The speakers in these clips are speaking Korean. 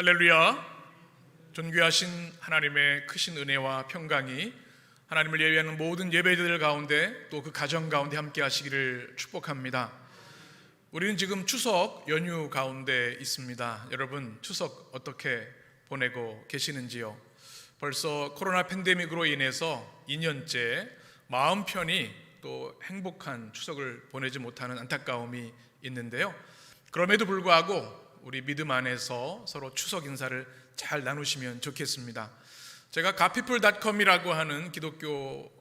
할렐루야. 존귀하신 하나님의 크신 은혜와 평강이 하나님을 예배하는 모든 예배자들 가운데 또 그 가정 가운데 함께 하시기를 축복합니다. 우리는 지금 추석 연휴 가운데 있습니다. 여러분 추석 어떻게 보내고 계시는지요? 벌써 코로나 팬데믹으로 인해서 2년째 마음 편히 또 행복한 추석을 보내지 못하는 안타까움이 있는데요. 그럼에도 불구하고 우리 믿음 안에서 서로 추석 인사를 잘 나누시면 좋겠습니다. 제가 가피플닷컴이라고 하는 기독교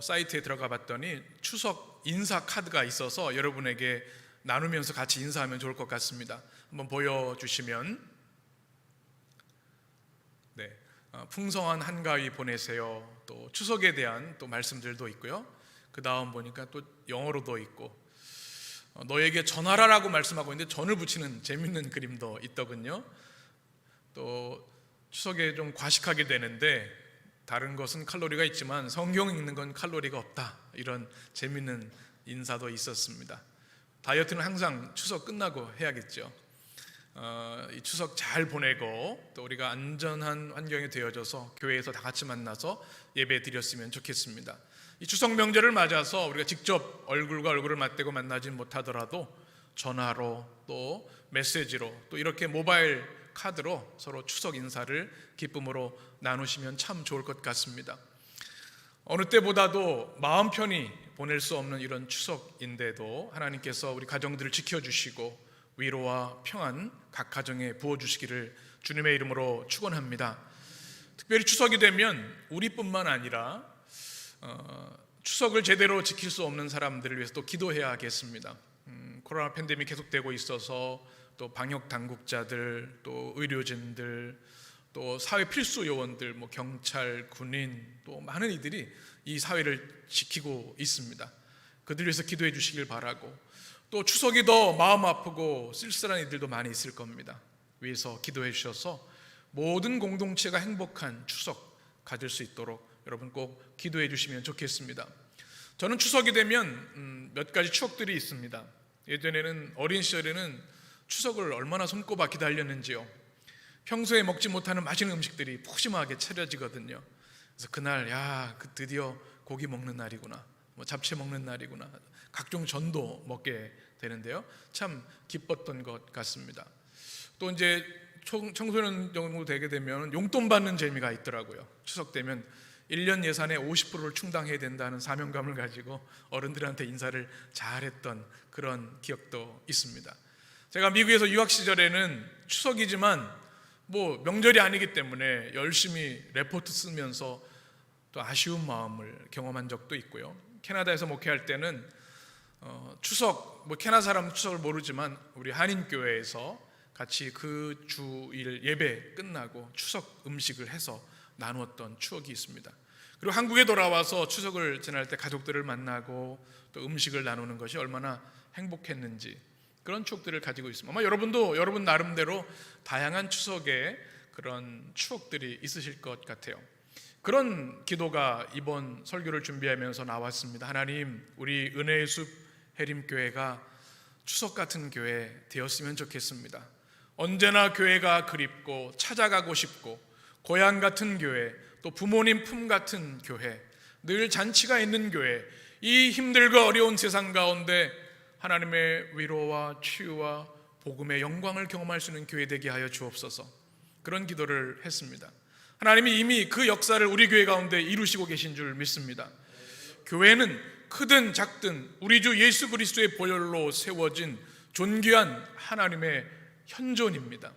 사이트에 들어가 봤더니 추석 인사 카드가 있어서 여러분에게 나누면서 같이 인사하면 좋을 것 같습니다. 한번 보여주시면, 네, 풍성한 한가위 보내세요. 또 추석에 대한 또 말씀들도 있고요. 그 다음 보니까 또 영어로도 있고, 너에게 전하라라고 말씀하고 있는데 전을 붙이는 재밌는 그림도 있더군요. 또 추석에 좀 과식하게 되는데 다른 것은 칼로리가 있지만 성경 읽는 건 칼로리가 없다, 이런 재밌는 인사도 있었습니다. 다이어트는 항상 추석 끝나고 해야겠죠. 이 추석 잘 보내고 또 우리가 안전한 환경이 되어져서 교회에서 다 같이 만나서 예배 드렸으면 좋겠습니다. 이 추석 명절을 맞아서 우리가 직접 얼굴과 얼굴을 맞대고 만나진 못하더라도 전화로 또 메시지로 또 이렇게 모바일 카드로 서로 추석 인사를 기쁨으로 나누시면 참 좋을 것 같습니다. 어느 때보다도 마음 편히 보낼 수 없는 이런 추석인데도 하나님께서 우리 가정들을 지켜주시고 위로와 평안 각 가정에 부어주시기를 주님의 이름으로 축원합니다. 특별히 추석이 되면 우리뿐만 아니라 추석을 제대로 지킬 수 없는 사람들을 위해서 또 기도해야겠습니다. 코로나 팬데믹 계속되고 있어서 또 방역 당국자들, 또 의료진들, 또 사회 필수 요원들, 경찰, 군인, 또 많은 이들이 이 사회를 지키고 있습니다. 그들 위해서 기도해 주시길 바라고, 또 추석이 더 마음 아프고 쓸쓸한 이들도 많이 있을 겁니다. 위해서 기도해 주셔서 모든 공동체가 행복한 추석 가질 수 있도록 여러분 꼭 기도해 주시면 좋겠습니다. 저는 추석이 되면 몇 가지 추억들이 있습니다. 예전에는 어린 시절에는 추석을 얼마나 손꼽아 기다렸는지요. 평소에 먹지 못하는 맛있는 음식들이 푸짐하게 차려지거든요. 그래서 그날 드디어 고기 먹는 날이구나, 잡채 먹는 날이구나, 각종 전도 먹게 되는데요. 참 기뻤던 것 같습니다. 또 이제 청소년 정도 되게 되면 용돈 받는 재미가 있더라고요. 추석 되면 1년 예산의 50%를 충당해야 된다는 사명감을 가지고 어른들한테 인사를 잘했던 그런 기억도 있습니다. 제가 미국에서 유학 시절에는 추석이지만 명절이 아니기 때문에 열심히 레포트 쓰면서 또 아쉬운 마음을 경험한 적도 있고요. 캐나다에서 목회할 때는 추석, 캐나다 사람은 추석을 모르지만 우리 한인교회에서 같이 그 주일 예배 끝나고 추석 음식을 해서 나누었던 추억이 있습니다. 그리고 한국에 돌아와서 추석을 지날 때 가족들을 만나고 또 음식을 나누는 것이 얼마나 행복했는지 그런 추억들을 가지고 있습니다. 아마 여러분도 여러분 나름대로 다양한 추석의 그런 추억들이 있으실 것 같아요. 그런 기도가 이번 설교를 준비하면서 나왔습니다. 하나님, 우리 은혜의 숲 해림교회가 추석 같은 교회 되었으면 좋겠습니다. 언제나 교회가 그립고 찾아가고 싶고 고향 같은 교회, 또 부모님 품 같은 교회, 늘 잔치가 있는 교회, 이 힘들고 어려운 세상 가운데 하나님의 위로와 치유와 복음의 영광을 경험할 수 있는 교회 되게 하여 주옵소서. 그런 기도를 했습니다. 하나님이 이미 그 역사를 우리 교회 가운데 이루시고 계신 줄 믿습니다. 교회는 크든 작든 우리 주 예수 그리스도의 보혈로 세워진 존귀한 하나님의 현존입니다.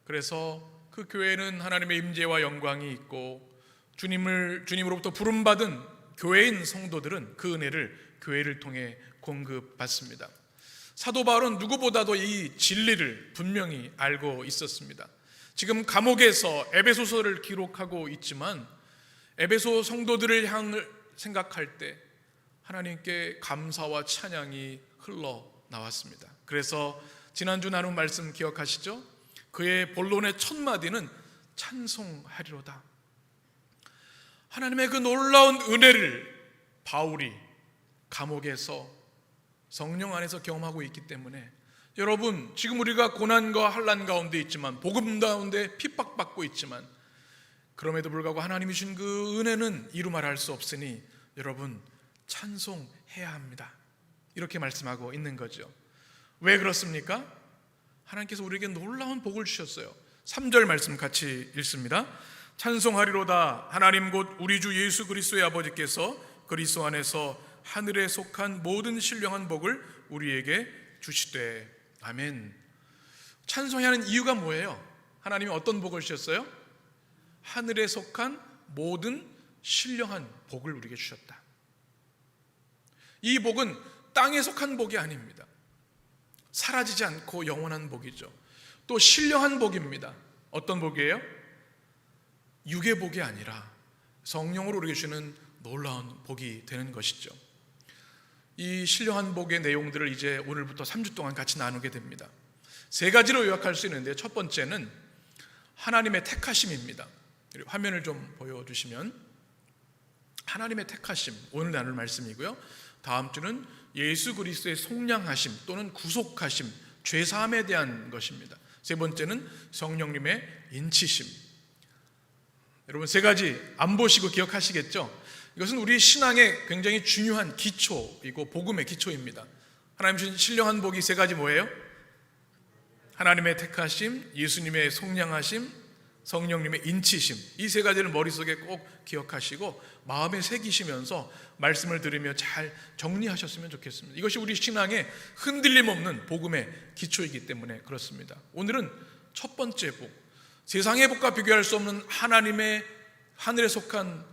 그래서 그 교회는 하나님의 임재와 영광이 있고 주님으로부터 부름받은 교회인 성도들은 그 은혜를 교회를 통해 공급받습니다. 사도 바울은 누구보다도 이 진리를 분명히 알고 있었습니다. 지금 감옥에서 에베소서를 기록하고 있지만 에베소 성도들을 향을 생각할 때 하나님께 감사와 찬양이 흘러나왔습니다. 그래서 지난주 나눈 말씀 기억하시죠? 그의 본론의 첫 마디는 찬송하리로다. 하나님의 그 놀라운 은혜를 바울이 감옥에서 성령 안에서 경험하고 있기 때문에 여러분, 지금 우리가 고난과 환난 가운데 있지만, 복음 가운데 핍박받고 있지만, 그럼에도 불구하고 하나님이 주신 그 은혜는 이루 말할 수 없으니 여러분 찬송해야 합니다. 이렇게 말씀하고 있는 거죠. 왜 그렇습니까? 하나님께서 우리에게 놀라운 복을 주셨어요. 3절 말씀 같이 읽습니다. 찬송하리로다. 하나님 곧 우리 주 예수 그리스도의 아버지께서 그리스도 안에서 하늘에 속한 모든 신령한 복을 우리에게 주시되. 아멘. 찬송하는 이유가 뭐예요? 하나님이 어떤 복을 주셨어요? 하늘에 속한 모든 신령한 복을 우리에게 주셨다. 이 복은 땅에 속한 복이 아닙니다. 사라지지 않고 영원한 복이죠. 또 신령한 복입니다. 어떤 복이에요? 육의 복이 아니라 성령으로 우리에게 주는 놀라운 복이 되는 것이죠. 이 신령한 복의 내용들을 이제 오늘부터 3주 동안 같이 나누게 됩니다. 3가지로 요약할 수 있는데, 첫 번째는 하나님의 택하심입니다. 화면을 좀 보여주시면, 하나님의 택하심, 오늘 나눌 말씀이고요. 다음 주는 예수 그리스도의 속량하심 또는 구속하심, 죄사함에 대한 것입니다. 세 번째는 성령님의 인치심. 여러분 3가지 안 보시고 기억하시겠죠? 이것은 우리 신앙의 굉장히 중요한 기초이고 복음의 기초입니다. 하나님 주신 신령한 복이 3가지 뭐예요? 하나님의 택하심, 예수님의 속량하심, 성령님의 인치심. 이 3가지를 머릿속에 꼭 기억하시고 마음에 새기시면서 말씀을 들으며 잘 정리하셨으면 좋겠습니다. 이것이 우리 신앙의 흔들림 없는 복음의 기초이기 때문에 그렇습니다. 오늘은 첫 번째 복, 세상의 복과 비교할 수 없는 하나님의 하늘에 속한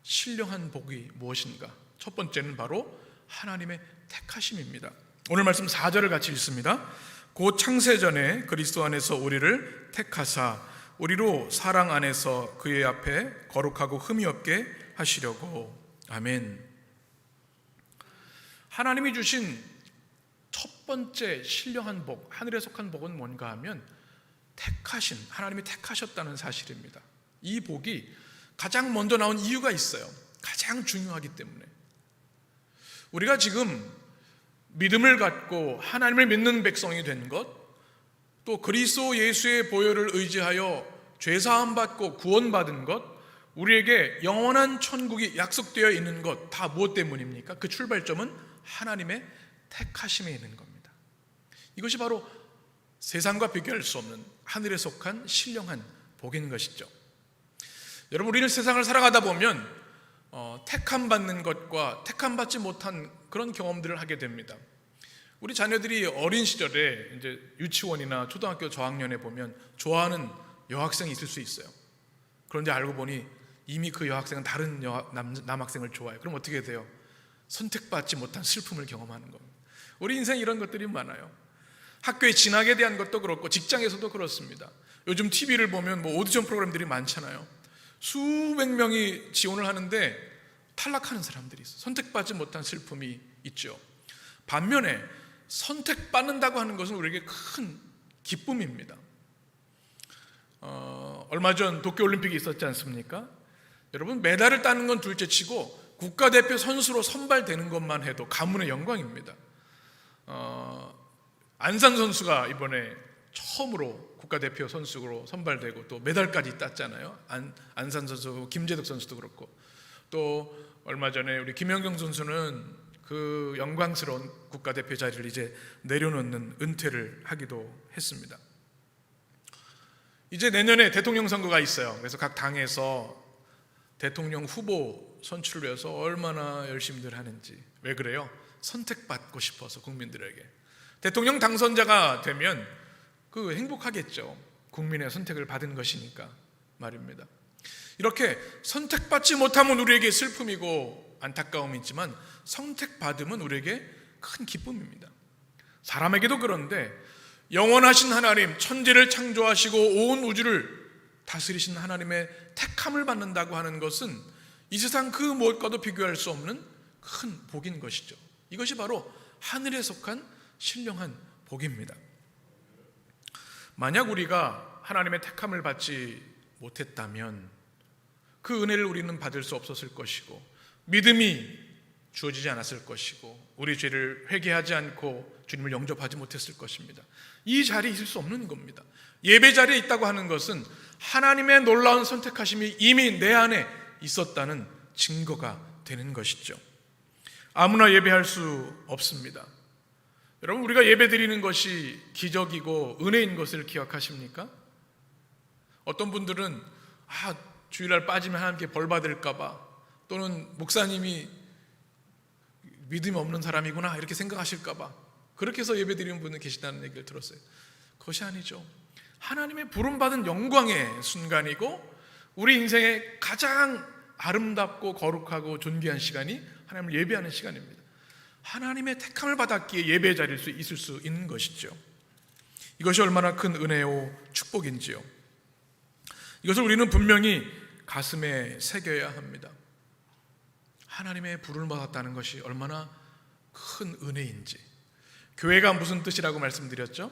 신령한 복이 무엇인가? 첫 번째는 바로 하나님의 택하심입니다. 오늘 말씀 4절을 같이 읽습니다. 곧 창세전에 그리스도 안에서 우리를 택하사 우리로 사랑 안에서 그의 앞에 거룩하고 흠이 없게 하시려고. 아멘. 하나님이 주신 첫 번째 신령한 복, 하늘에 속한 복은 뭔가 하면 택하신, 하나님이 택하셨다는 사실입니다. 이 복이 가장 먼저 나온 이유가 있어요. 가장 중요하기 때문에. 우리가 지금 믿음을 갖고 하나님을 믿는 백성이 된 것, 또 그리스도 예수의 보혈을 의지하여 죄사함 받고 구원받은 것, 우리에게 영원한 천국이 약속되어 있는 것, 다 무엇 때문입니까? 그 출발점은 하나님의 택하심에 있는 겁니다. 이것이 바로 세상과 비교할 수 없는 하늘에 속한 신령한 복인 것이죠. 여러분, 우리는 세상을 살아가다 보면 택함 받는 것과 택함 받지 못한 그런 경험들을 하게 됩니다. 우리 자녀들이 어린 시절에 이제 유치원이나 초등학교 저학년에 보면 좋아하는 여학생이 있을 수 있어요. 그런데 알고 보니 이미 그 여학생은 다른 남학생을 좋아해요. 그럼 어떻게 돼요? 선택받지 못한 슬픔을 경험하는 겁니다. 우리 인생 이런 것들이 많아요. 학교의 진학에 대한 것도 그렇고 직장에서도 그렇습니다. 요즘 TV를 보면 오디션 프로그램들이 많잖아요. 수백 명이 지원을 하는데 탈락하는 사람들이 있어요. 선택받지 못한 슬픔이 있죠. 반면에 선택받는다고 하는 것은 우리에게 큰 기쁨입니다. 얼마 전 도쿄올림픽이 있었지 않습니까? 여러분, 메달을 따는 건 둘째치고 국가대표 선수로 선발되는 것만 해도 가문의 영광입니다. 안산 선수가 이번에 처음으로 국가대표 선수로 선발되고 또 메달까지 땄잖아요. 안산 선수, 김재덕 선수도 그렇고, 또 얼마 전에 우리 김연경 선수는 그 영광스러운 국가대표 자리를 이제 내려놓는 은퇴를 하기도 했습니다. 이제 내년에 대통령 선거가 있어요. 그래서 각 당에서 대통령 후보 선출을 위해서 얼마나 열심히들 하는지. 왜 그래요? 선택받고 싶어서 국민들에게. 대통령 당선자가 되면 그 행복하겠죠. 국민의 선택을 받은 것이니까 말입니다. 이렇게 선택받지 못하면 우리에게 슬픔이고 안타까움이지만 선택받으면 우리에게 큰 기쁨입니다. 사람에게도 그런데 영원하신 하나님, 천지를 창조하시고 온 우주를 다스리신 하나님의 택함을 받는다고 하는 것은 이 세상 그 무엇과도 비교할 수 없는 큰 복인 것이죠. 이것이 바로 하늘에 속한 신령한 복입니다. 만약 우리가 하나님의 택함을 받지 못했다면 그 은혜를 우리는 받을 수 없었을 것이고, 믿음이 주어지지 않았을 것이고 우리 죄를 회개하지 않고 주님을 영접하지 못했을 것입니다. 이 자리에 있을 수 없는 겁니다. 예배 자리에 있다고 하는 것은 하나님의 놀라운 선택하심이 이미 내 안에 있었다는 증거가 되는 것이죠. 아무나 예배할 수 없습니다. 여러분, 우리가 예배 드리는 것이 기적이고 은혜인 것을 기억하십니까? 어떤 분들은 주일날 빠지면 하나님께 벌 받을까 봐, 또는 목사님이 믿음이 없는 사람이구나 이렇게 생각하실까 봐 그렇게 해서 예배 드리는 분은 계시다는 얘기를 들었어요. 그것이 아니죠. 하나님의 부름받은 영광의 순간이고 우리 인생의 가장 아름답고 거룩하고 존귀한 시간이 하나님을 예배하는 시간입니다. 하나님의 택함을 받았기에 예배 자리일 수 있을 수 있는 것이죠. 이것이 얼마나 큰 은혜요 축복인지요. 이것을 우리는 분명히 가슴에 새겨야 합니다. 하나님의 부름을 받았다는 것이 얼마나 큰 은혜인지. 교회가 무슨 뜻이라고 말씀드렸죠?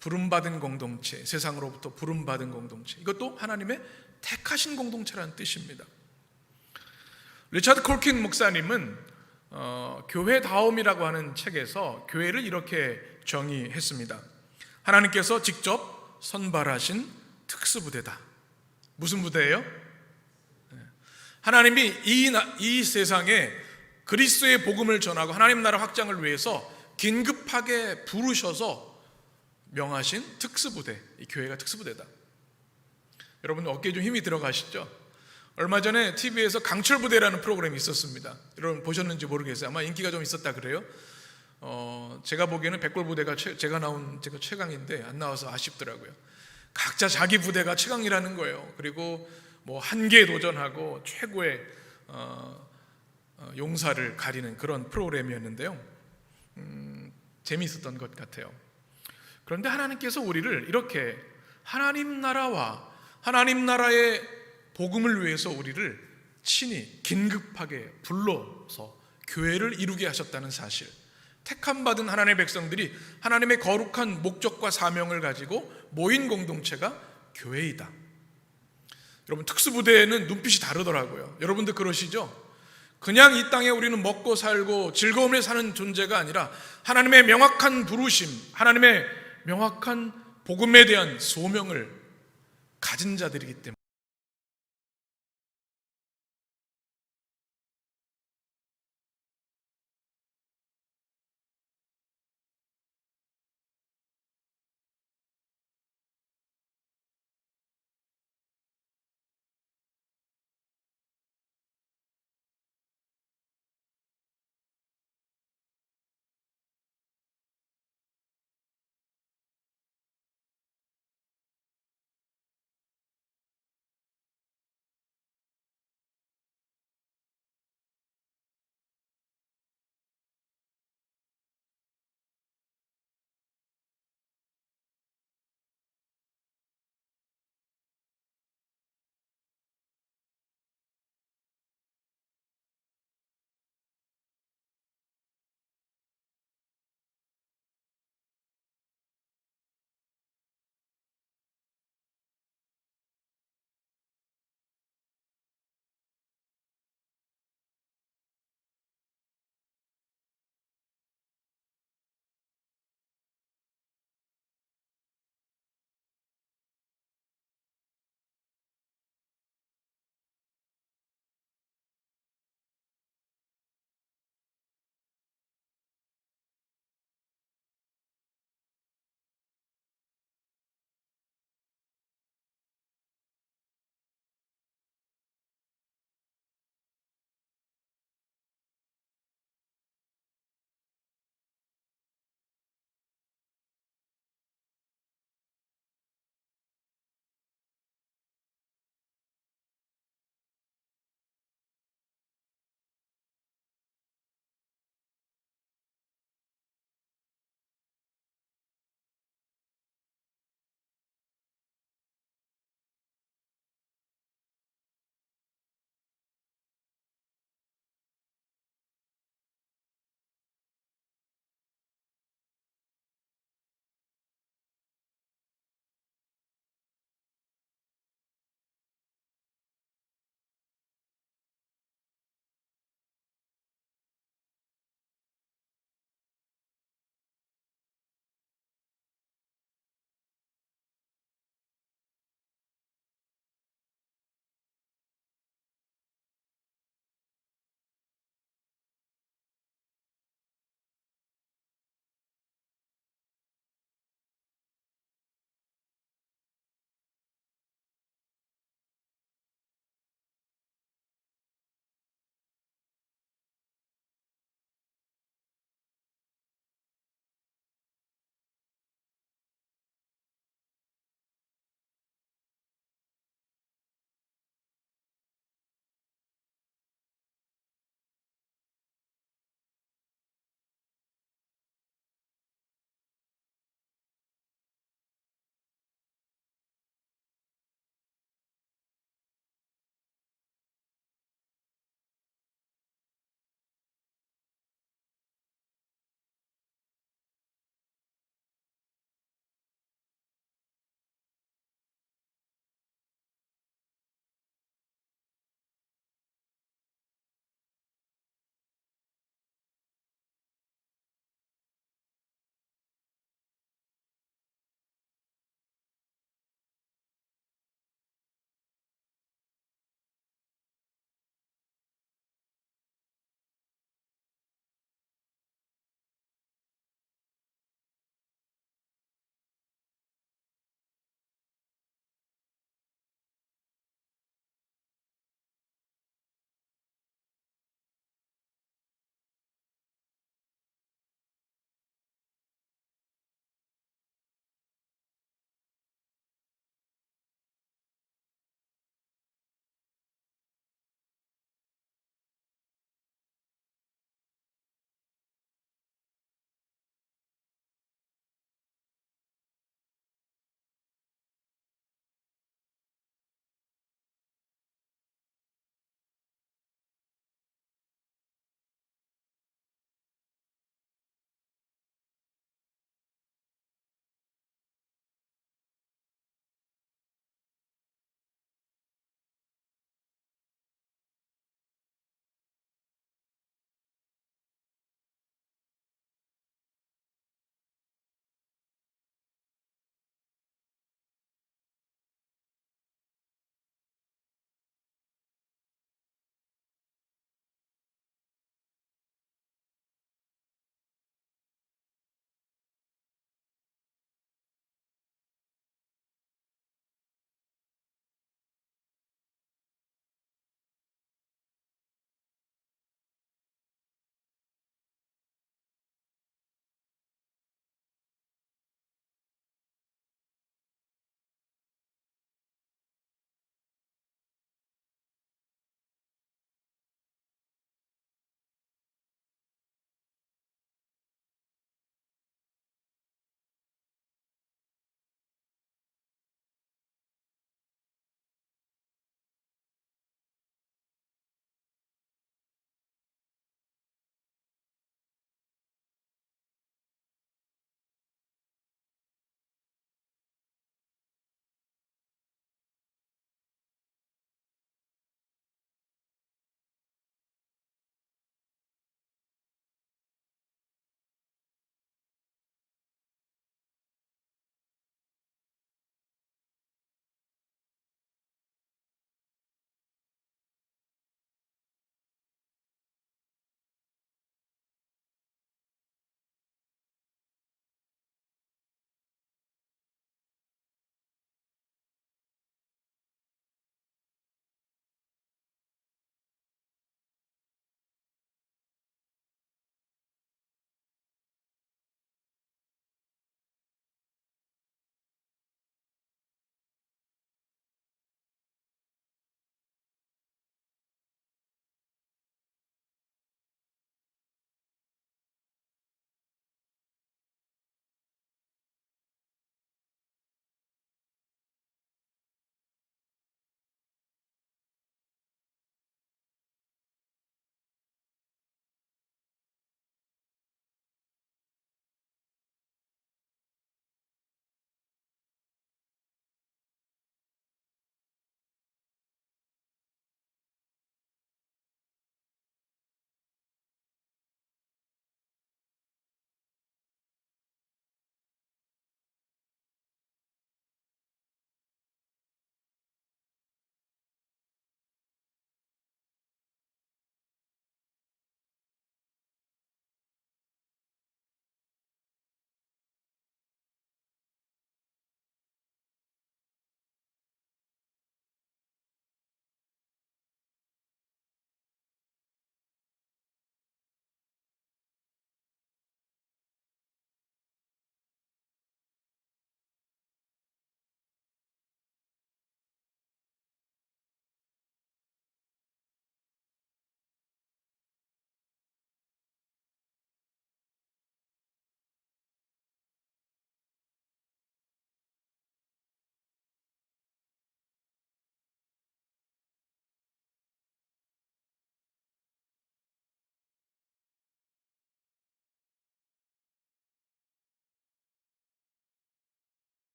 부름받은 공동체, 세상으로부터 부름받은 공동체. 이것도 하나님의 택하신 공동체라는 뜻입니다. 리차드 콜킨 목사님은 교회다움이라고 하는 책에서 교회를 이렇게 정의했습니다. 하나님께서 직접 선발하신 특수부대다. 무슨 부대예요? 하나님이 이 세상에 그리스도의 복음을 전하고 하나님 나라 확장을 위해서 긴급하게 부르셔서 명하신 특수부대, 이 교회가 특수부대다. 여러분 어깨에 좀 힘이 들어가시죠? 얼마 전에 TV에서 강철부대라는 프로그램이 있었습니다. 여러분 보셨는지 모르겠어요. 아마 인기가 좀 있었다 그래요. 제가 보기에는 백골부대가 제가 최강인데 안 나와서 아쉽더라고요. 각자 자기 부대가 최강이라는 거예요. 그리고 뭐 한계에 도전하고 최고의 용사를 가리는 그런 프로그램이었는데요. 재미있었던 것 같아요. 그런데 하나님께서 우리를 이렇게 하나님 나라와 하나님 나라의 복음을 위해서 우리를 친히 긴급하게 불러서 교회를 이루게 하셨다는 사실, 택함받은 하나님의 백성들이 하나님의 거룩한 목적과 사명을 가지고 모인 공동체가 교회이다. 여러분 특수부대에는 눈빛이 다르더라고요. 여러분도 그러시죠? 그냥 이 땅에 우리는 먹고 살고 즐거움에 사는 존재가 아니라 하나님의 명확한 부르심, 하나님의 명확한 복음에 대한 소명을 가진 자들이기 때문에